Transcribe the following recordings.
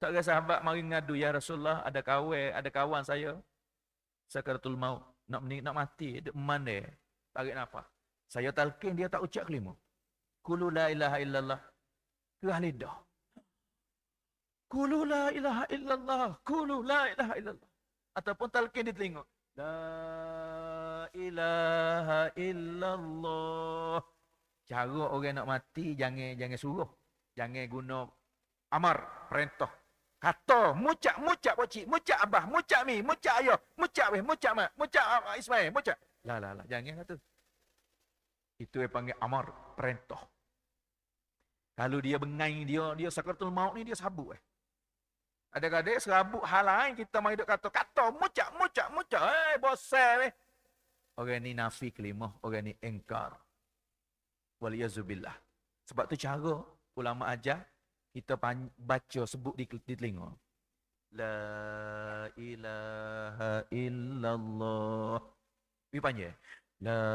Seorang sahabat mari ngadu, ya Rasulullah, ada kawan saya sakaratul maut, nak mati, dek man dia, tarik nafas. Saya talqin, dia tak ucap kelima. Qulu la ilaha illallah. Kerah lidah. Qulu la ilaha illallah. Qulu la ilaha illallah. Ataupun talqin di telinga. La ilaha illallah. Cara orang nak mati, jangan suruh. Jangan guna amar, perintah. Kata, mucak pakcik, mucak abah, mucak mi, mucak ayah, mucak weh, mucak mak, mucak Ismail, mucak. Lah, jangan kata. Itu yang panggil amar, perintah. Kalau dia bengai, dia sakaratul maut ni, dia sabuk. Ada-ada serabut hal lain, kita mari duk kata, mucak. Bosan weh. Orang ni nafi kelimah, orang ni engkar. Waliyazubillah. Sebab tu cara ulama ajar, kita baca, sebut di telinga. La ilaha illallah. Lebih panjang. La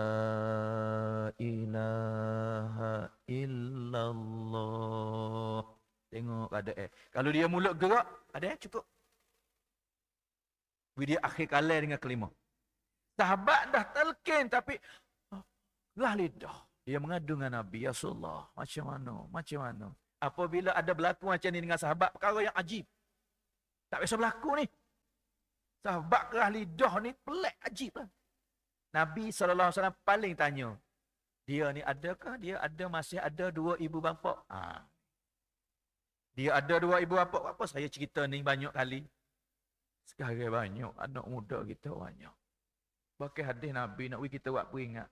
ilaha illallah. Tengok ada Kalau dia mulut gerak, ada cukup. Dia akhir kalah dengan kelima. Sahabat dah talqin tapi lah lidah. Dia mengadu dengan Nabi, ya Rasulullah, macam mana? Apabila ada berlaku macam ni dengan sahabat, perkara yang ajib. Tak biasa berlaku ni. Sahabat kerah lidah ni pelik, ajib lah. Nabi SAW paling tanya, dia ni adakah masih ada dua ibu bapa? Dia ada dua ibu bapa. Apa saya cerita ni banyak kali. Sekarang banyak anak muda kita banyak. Bahkan hadis Nabi nak kita buat peringat.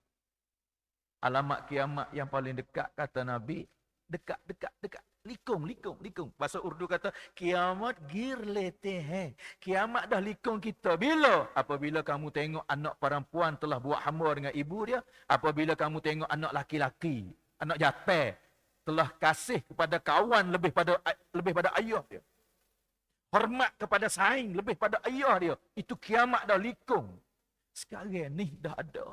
Alamat kiamat yang paling dekat kata Nabi, dekat. Likung. Bahasa Urdu kata, kiamat gir lete hai. Kiamat dah likung kita. Bila? Apabila kamu tengok anak perempuan telah buat hamba dengan ibu dia. Apabila kamu tengok anak laki-laki, anak jatah, telah kasih kepada kawan lebih pada ayah dia. Hormat kepada saing lebih pada ayah dia. Itu kiamat dah likung. Sekarang ni dah ada.